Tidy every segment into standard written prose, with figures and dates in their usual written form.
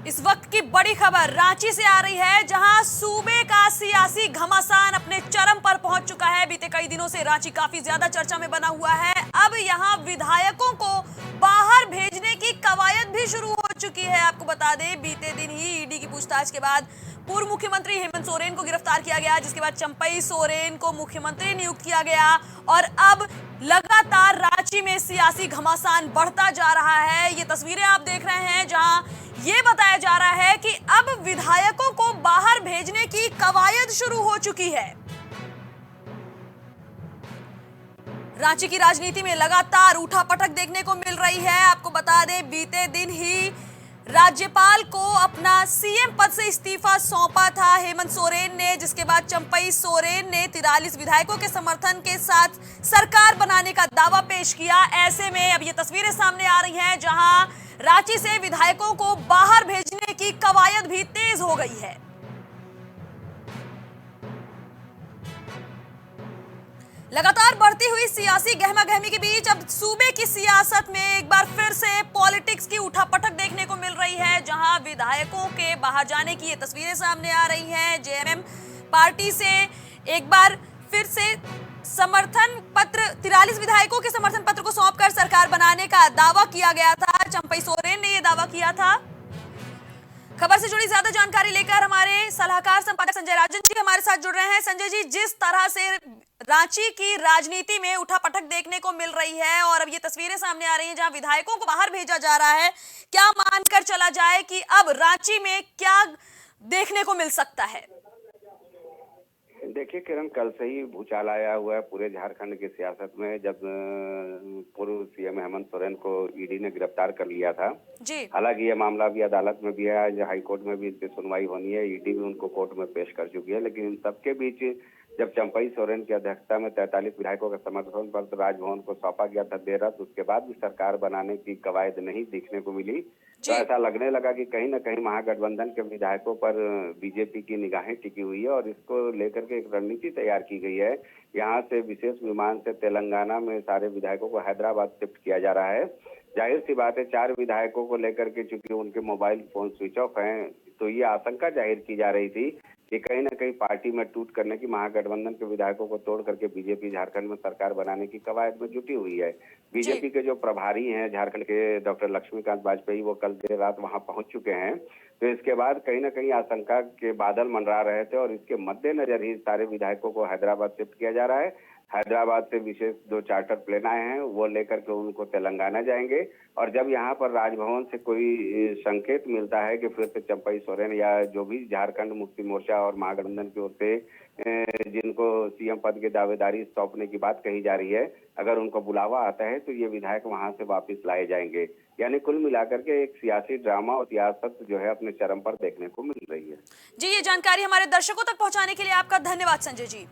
इस वक्त की बड़ी खबर रांची से आ रही है, जहां सूबे का सियासी घमासान अपने चरम पर पहुंच चुका है। बीते कई दिनों से रांची काफी ज्यादा चर्चा में बना हुआ है। अब यहां विधायकों को बाहर भेजने की कवायद भी शुरू हो चुकी है। आपको बता दें, बीते दिन ही ईडी की पूछताछ के बाद पूर्व मुख्यमंत्री हेमंत सोरेन को गिरफ्तार किया गया, जिसके बाद चंपई सोरेन को मुख्यमंत्री नियुक्त किया गया। और अब लगातार रांची में सियासी घमासान बढ़ता जा रहा है। ये तस्वीरें आप देख रहे हैं, जहां ये बताया जा रहा है कि अब विधायकों को बाहर भेजने की कवायद शुरू हो चुकी है। रांची की राजनीति में लगातार उठापटक देखने को मिल रही है। आपको बता दें, बीते दिन ही राज्यपाल को अपना सीएम पद से इस्तीफा सौंपा था हेमंत सोरेन ने, जिसके बाद चंपई सोरेन ने 43 विधायकों के समर्थन के साथ सरकार बनाने का दावा पेश किया। ऐसे में अब ये तस्वीरें सामने आ रही हैं, जहां रांची से विधायकों को बाहर भेजने की कवायद भी तेज हो गई है। लगातार बढ़ती हुई सियासी गहमागहमी के बीच अब सूबे की सियासत में एक बार फिर से पॉलिटिक्स की उठापटक देखने को मिल रही है, जहां विधायकों के बाहर जाने की ये तस्वीरें सामने आ रही हैं। जेएमएम पार्टी से एक बार फिर से समर्थन पत्र 43 विधायकों के समर्थन पत्र को सौंपकर सरकार बनाने का दावा किया गया था। चंपई सोरेन ने यह दावा किया था। खबर से जुड़ी ज्यादा जानकारी लेकर हमारे सलाहकार संपादक संजय राजन जी हमारे साथ जुड़ रहे हैं। संजय जी, जिस तरह से रांची की राजनीति में उठापटक देखने को मिल रही है और अब ये तस्वीरें सामने आ रही हैं जहां विधायकों को बाहर भेजा जा रहा है, क्या मानकर चला जाए कि अब रांची में क्या देखने को मिल सकता है? देखिए किरण, कल से ही भूचाल आया हुआ है पूरे झारखंड की सियासत में, जब पूर्व सीएम हेमंत सोरेन को ईडी ने गिरफ्तार कर लिया था जी। हालांकि ये मामला भी अदालत में भी है, आज हाई कोर्ट में भी इसकी सुनवाई होनी है, ईडी भी उनको कोर्ट में पेश कर चुकी है। लेकिन इन सबके बीच जब चंपई सोरेन की अध्यक्षता में 43 विधायकों का समर्थन पत्र राजभवन को सौंपा गया था देर रात, उसके बाद भी सरकार बनाने की कवायद नहीं देखने को मिली, तो ऐसा लगने लगा कि कहीं न कहीं महागठबंधन के विधायकों पर बीजेपी की निगाहें टिकी हुई है और इसको लेकर के एक रणनीति तैयार की गई है। यहाँ से विशेष विमान से तेलंगाना में सारे विधायकों को हैदराबाद शिफ्ट किया जा रहा है। जाहिर सी बात है, 4 विधायकों को लेकर के चूंकि उनके मोबाइल फोन स्विच ऑफ हैं, तो ये आशंका जाहिर की जा रही थी कि कहीं ना कहीं पार्टी में टूट करने की, महागठबंधन के विधायकों को तोड़ करके बीजेपी झारखंड में सरकार बनाने की कवायद में जुटी हुई है। बीजेपी के जो प्रभारी हैं झारखंड के डॉक्टर लक्ष्मीकांत वाजपेयी, वो कल देर रात वहां पहुंच चुके हैं। तो इसके बाद कहीं ना कहीं आशंका के बादल मंडरा रहे थे और इसके मद्देनजर ही सारे विधायकों को हैदराबाद शिफ्ट किया जा रहा है। हैदराबाद से विशेष 2 चार्टर प्लेन आए हैं, वो लेकर के उनको तेलंगाना जाएंगे और जब यहाँ पर राजभवन से कोई संकेत मिलता है कि फिर से चंपई सोरेन या जो भी झारखंड मुक्ति मोर्चा और महागठबंधन की ओर से जिनको सीएम पद की दावेदारी सौंपने की बात कही जा रही है, अगर उनको बुलावा आता है तो ये विधायक वहां से वापस लाए जाएंगे। यानी कुल मिलाकर के एक सियासी ड्रामा और सियासत जो है अपने चरम पर देखने को मिल रही है। जी, ये जानकारी हमारे दर्शकों तक पहुंचाने के लिए आपका धन्यवाद संजय जी।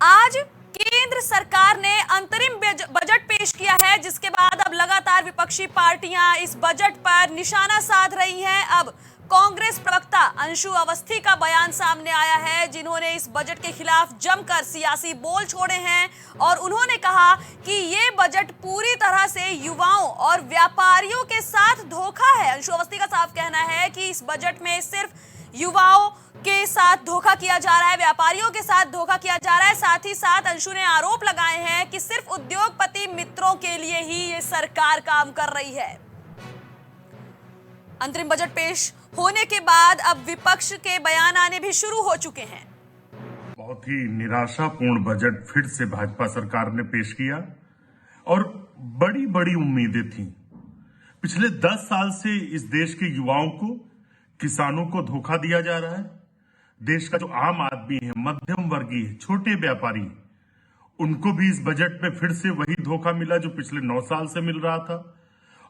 आज केंद्र सरकार ने अंतरिम बजट पेश किया है, जिसके बाद अब लगातार विपक्षी पार्टियां इस बजट पर निशाना साध रही हैं। अब कांग्रेस प्रवक्ता अंशु अवस्थी का बयान सामने आया है, जिन्होंने इस बजट के खिलाफ जमकर सियासी बोल छोड़े हैं और उन्होंने कहा कि ये बजट पूरी तरह से युवाओं और व्यापारियों के साथ धोखा है। अंशु अवस्थी का साफ कहना है कि इस बजट में सिर्फ युवाओं के साथ धोखा किया जा रहा है, व्यापारियों के साथ धोखा किया जा रहा है। साथ ही साथ अंशु ने आरोप लगाए हैं कि सिर्फ उद्योगपति मित्रों के लिए ही ये सरकार काम कर रही है। अंतरिम बजट पेश होने के बाद अब विपक्ष के बयान आने भी शुरू हो चुके हैं। बहुत ही निराशापूर्ण बजट फिर से भाजपा सरकार ने पेश किया और बड़ी बड़ी उम्मीदें थी। पिछले 10 साल से इस देश के युवाओं को, किसानों को धोखा दिया जा रहा है। देश का जो आम आदमी है, मध्यम वर्गीय, छोटे व्यापारी, उनको भी इस बजट में फिर से वही धोखा मिला जो पिछले 9 साल से मिल रहा था।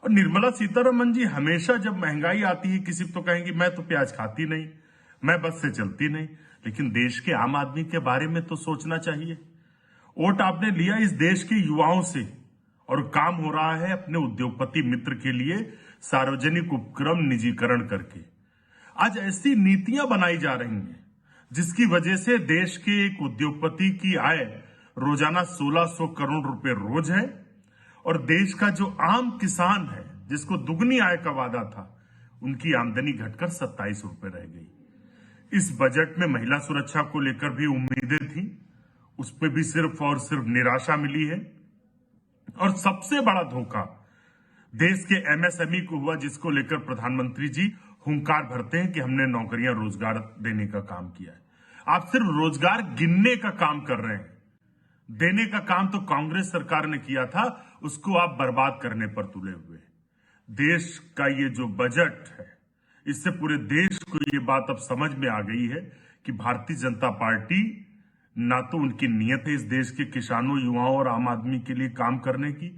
और निर्मला सीतारमण जी हमेशा जब महंगाई आती है, किसी तो कहेंगे मैं तो प्याज खाती नहीं, मैं बस से चलती नहीं, लेकिन देश के आम आदमी के बारे में तो सोचना चाहिए। वोट आपने लिया इस देश के युवाओं से और काम हो रहा है अपने उद्योगपति मित्र के लिए सार्वजनिक उपक्रम निजीकरण करके। आज ऐसी नीतियां बनाई जा रही हैं जिसकी वजह से देश के एक उद्योगपति की आय रोजाना 1600 करोड़ रुपए रोज है और देश का जो आम किसान है, जिसको दुगनी आय का वादा था, उनकी आमदनी घटकर 27 रुपए रह गई। इस बजट में महिला सुरक्षा को लेकर भी उम्मीदें थी, उस पर भी सिर्फ और सिर्फ निराशा मिली है। और सबसे बड़ा धोखा देश के एमएसएमई को हुआ, जिसको लेकर प्रधानमंत्री जी हुंकार भरते हैं कि हमने नौकरियां रोजगार देने का काम किया है। आप सिर्फ रोजगार गिनने का काम कर रहे हैं, देने का काम तो कांग्रेस सरकार ने किया था, उसको आप बर्बाद करने पर तुले हुए। देश का ये जो बजट है, इससे पूरे देश को ये बात अब समझ में आ गई है कि भारतीय जनता पार्टी ना तो उनकी नीयत है इस देश के किसानों, युवाओं और आम आदमी के लिए काम करने की,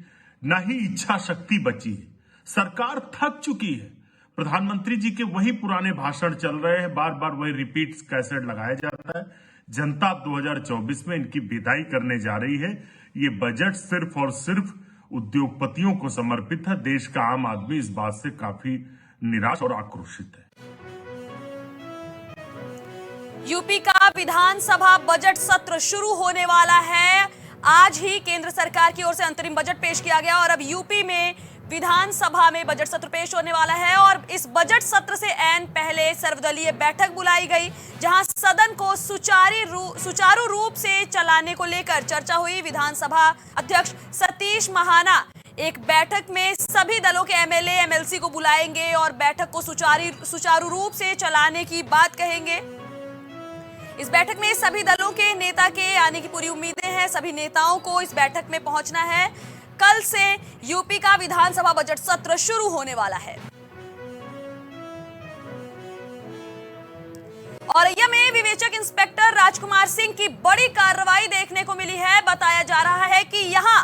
ना ही इच्छा शक्ति बची है। सरकार थक चुकी है। प्रधानमंत्री जी के वही पुराने भाषण चल रहे हैं, बार बार वही रिपीट कैसेट लगाया जाता है। जनता 2024 में इनकी विदाई करने जा रही है। ये बजट सिर्फ और सिर्फ उद्योगपतियों को समर्पित है। देश का आम आदमी इस बात से काफी निराश और आक्रोशित है। यूपी का विधानसभा बजट सत्र शुरू होने वाला है। आज ही केंद्र सरकार की ओर से अंतरिम बजट पेश किया गया और अब यूपी में विधानसभा में बजट सत्र पेश होने वाला है। और इस बजट सत्र से ऐन पहले सर्वदलीय बैठक बुलाई गई, जहां सदन को सुचारू रूप से चलाने को लेकर चर्चा हुई। विधानसभा अध्यक्ष सतीश महाना एक बैठक में सभी दलों के एमएलए एमएलसी को बुलाएंगे और बैठक को सुचारू रूप से चलाने की बात कहेंगे। इस बैठक में सभी दलों के नेता के आने की पूरी उम्मीदें हैं। सभी नेताओं को इस बैठक में पहुंचना है। कल से यूपी का विधानसभा बजट सत्र शुरू होने वाला है। औरैया में विवेचक इंस्पेक्टर राजकुमार सिंह की बड़ी कार्रवाई देखने को मिली है। बताया जा रहा है कि यहां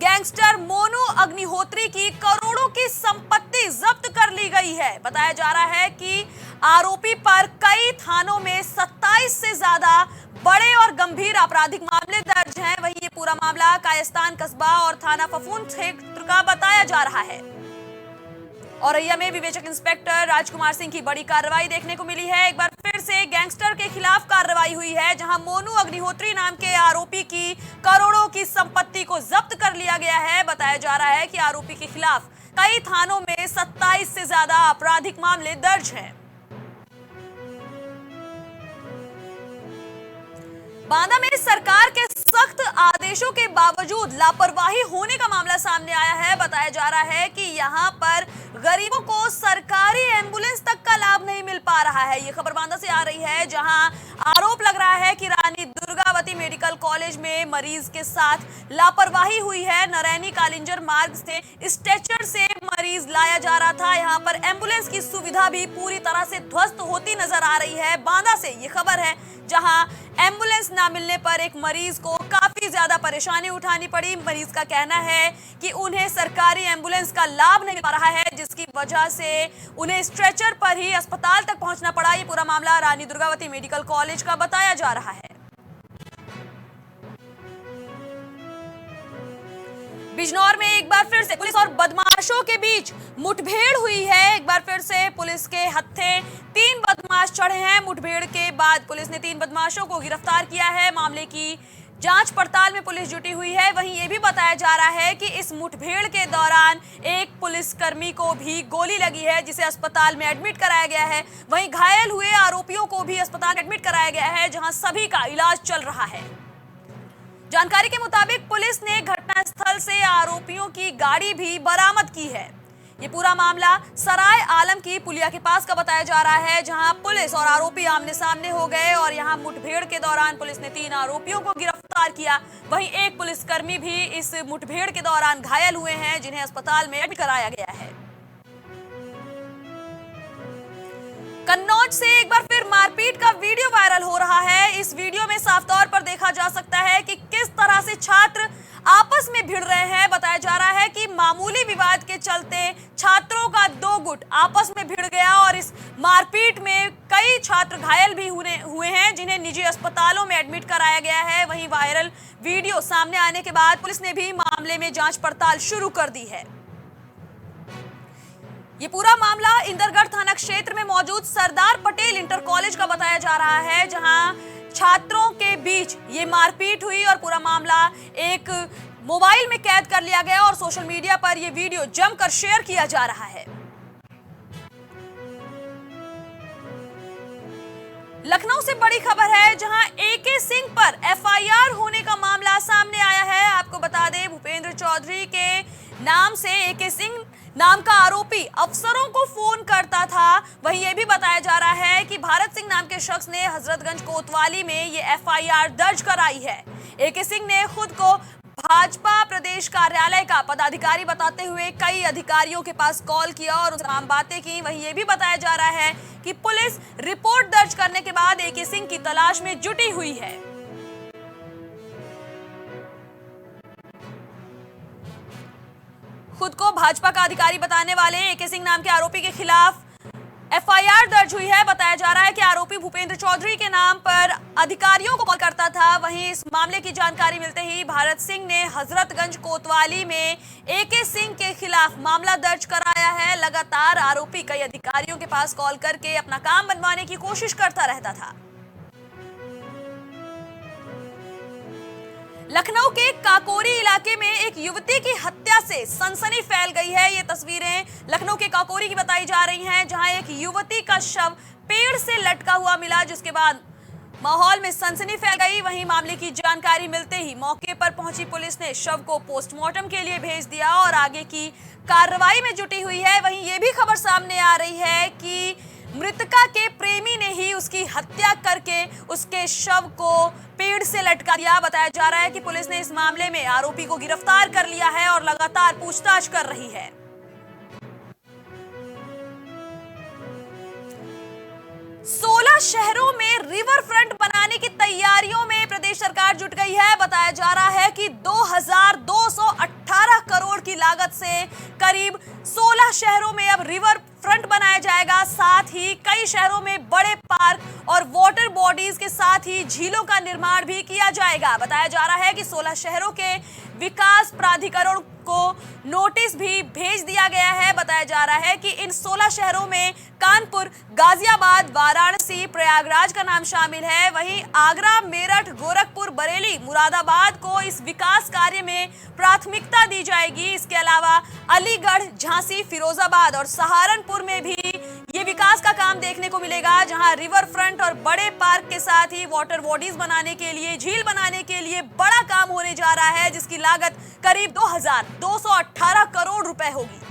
गैंगस्टर मोनू अग्निहोत्री की करोड़ों की संपत्ति जब्त कर ली गई है। बताया जा रहा है कि आरोपी पर कई थानों में 27 से ज्यादा बड़े और गंभीर आपराधिक मामले दर्ज हैं। वहीं ये पूरा मामला कायस्तान कस्बा और थाना फफूंद क्षेत्र का बताया जा रहा है। औरैया में विवेचक इंस्पेक्टर राजकुमार सिंह की बड़ी कार्रवाई देखने को मिली है। एक बार फिर से गैंगस्टर के खिलाफ कार्रवाई हुई है, जहां मोनू अग्निहोत्री नाम के आरोपी की करोड़ों की संपत्ति को जब्त कर लिया गया है। बताया जा रहा है कि आरोपी के खिलाफ कई थानों में 27 से ज्यादा आपराधिक मामले दर्ज हैं। बांदा में सरकार के सख्त आदेशों के बावजूद लापरवाही होने का मामला सामने आया है। बताया जा रहा है कि यहां पर गरीबों को सरकारी एम्बुलेंस तक का लाभ नहीं मिल पा रहा है। ये खबर बांदा से आ रही है, जहां आरोप लग रहा है कि रानी दुर्गावती मेडिकल कॉलेज में मरीज के साथ लापरवाही हुई है। नरैनी कालिंजर मार्ग से स्ट्रेचर से मरीज लाया जा रहा था। यहां पर एम्बुलेंस की सुविधा भी पूरी तरह से ध्वस्त होती नजर आ रही है। बांदा से ये खबर है, जहां एम्बुलेंस ना मिलने पर एक मरीज को काफी ज्यादा परेशानी उठानी पड़ी। मरीज का कहना है कि उन्हें सरकारी एम्बुलेंस का लाभ नहीं मिल पा रहा है, जिसकी वजह से उन्हें स्ट्रेचर पर ही अस्पताल तक पहुंचना पड़ा। ये पूरा मामला रानी दुर्गावती मेडिकल कॉलेज का बताया जा रहा है। बिजनौर में एक बार फिर से पुलिस और बदमाशों के बीच मुठभेड़ हुई है। एक बार फिर से पुलिस के हत्थे 3 बदमाश चढ़े हैं। मुठभेड़ के बाद पुलिस ने 3 बदमाशों को गिरफ्तार किया है। मामले की जांच पड़ताल में पुलिस जुटी हुई है। वहीं ये भी बताया जा रहा है कि इस मुठभेड़ के दौरान एक पुलिसकर्मी को भी गोली लगी है, जिसे अस्पताल में एडमिट कराया गया है। वहीं घायल हुए आरोपियों को भी अस्पताल में एडमिट कराया गया है, जहां सभी का इलाज चल रहा है। जानकारी के मुताबिक पुलिस ने घटनास्थल से आरोपियों की गाड़ी भी बरामद की है। ये पूरा मामला सराय आलम की पुलिया के पास का बताया जा रहा है, जहां पुलिस और आरोपी आमने सामने हो गए और यहां मुठभेड़ के दौरान पुलिस ने 3 आरोपियों को गिरफ्तार किया। वहीं एक पुलिसकर्मी भी इस मुठभेड़ के दौरान घायल हुए हैं, जिन्हें अस्पताल में एडमिट कराया गया है। कन्नौज से एक बार फिर मारपीट का वीडियो वायरल हो रहा है। इस वीडियो में साफ तौर पर देखा जा सकता है कि किस तरह से छात्र आपस में भिड़ रहे हैं। बताया जा रहा है कि मामूली विवाद के चलते छात्रों का 2 गुट आपस में भिड़ गया और इस मारपीट में कई छात्र घायल भी हुए हैं, जिन्हें निजी अस्पतालों में एडमिट कराया गया है। वहीं वायरल वीडियो सामने आने के बाद पुलिस ने भी मामले में जांच पड़ताल शुरू कर दी है। ये पूरा मामला इंदरगढ़ थाना क्षेत्र में मौजूद सरदार पटेल इंटर कॉलेज का बताया जा रहा है, जहां छात्रों के बीच ये मारपीट हुई और पूरा मामला एक मोबाइल में कैद कर लिया गया और सोशल मीडिया पर यह वीडियो जमकर शेयर किया जा रहा है। लखनऊ से बड़ी खबर है, जहां एके सिंह पर एफआईआर होने का मामला सामने आया है। आपको बता दें, भूपेंद्र चौधरी के नाम से एके सिंह नाम का आरोपी अफसरों को फोन करता था। वहीं यह भी बताया जा रहा है कि भारत सिंह नाम के शख्स ने हजरतगंज कोतवाली में ये एफआईआर दर्ज कराई है। एके सिंह ने खुद को भाजपा प्रदेश कार्यालय का पदाधिकारी बताते हुए कई अधिकारियों के पास कॉल किया और तमाम बातें की। वहीं यह भी बताया जा रहा है कि पुलिस रिपोर्ट दर्ज करने के बाद एके सिंह की तलाश में जुटी हुई है। खुद को भाजपा का अधिकारी बताने वाले एके सिंह नाम के आरोपी के खिलाफ एफआईआर दर्ज हुई है। बताया जा रहा है कि आरोपी भूपेंद्र चौधरी के नाम पर अधिकारियों को कॉल करता था। वहीं इस मामले की जानकारी मिलते ही भारत सिंह ने हजरतगंज कोतवाली में एके सिंह के खिलाफ मामला दर्ज कराया है। लगातार आरोपी कई अधिकारियों के पास कॉल करके अपना काम बनवाने की कोशिश करता रहता था। लखनऊ के काकोरी इलाके में एक युवती की हत्या से सनसनी फैल गई है। ये तस्वीरें लखनऊ के काकोरी की बताई जा रही हैं, जहां एक युवती का शव पेड़ से लटका हुआ मिला, जिसके बाद माहौल में सनसनी फैल गई। वहीं मामले की जानकारी मिलते ही मौके पर पहुंची पुलिस ने शव को पोस्टमार्टम के लिए भेज दिया और आगे की कार्रवाई में जुटी हुई है। वहीं ये भी खबर सामने आ रही है कि मृतका के प्रेमी ने ही उसकी हत्या करके उसके शव को पेड़ से लटका दिया। बताया जा रहा है कि पुलिस ने इस मामले में आरोपी को गिरफ्तार कर लिया है और लगातार पूछताछ कर रही है। 16 शहरों में रिवर फ्रंट बनाने की तैयारियों में प्रदेश सरकार जुट गई है। बताया जा रहा है कि 2218 करोड़ की लागत से करीब 16 शहरों में अब रिवर फ्रंट बनाया जाएगा। साथ ही कई शहरों में बड़े पार्क और वाटर बॉडीज के साथ ही झीलों का निर्माण भी किया जाएगा। बताया जा रहा है कि 16 शहरों के विकास प्राधिकरण को नोटिस भी भेज दिया गया है। बताया जा रहा है कि इन 16 शहरों में कानपुर, गाजियाबाद, वाराणसी, प्रयागराज का नाम शामिल है। वहीं आगरा, मेरठ, गोरखपुर, बरेली, मुरादाबाद को इस विकास कार्य में प्राथमिकता दी जाएगी। इसके अलावा अलीगढ़, झांसी, फिरोजाबाद और सहारनपुर में भी ये विकास का काम देखने को मिलेगा, जहां रिवर फ्रंट और बड़े पार्क के साथ ही वाटर बॉडीज बनाने के लिए, झील बनाने के लिए बड़ा काम होने जा रहा है, जिसकी लागत करीब 2218 करोड़ रुपए होगी।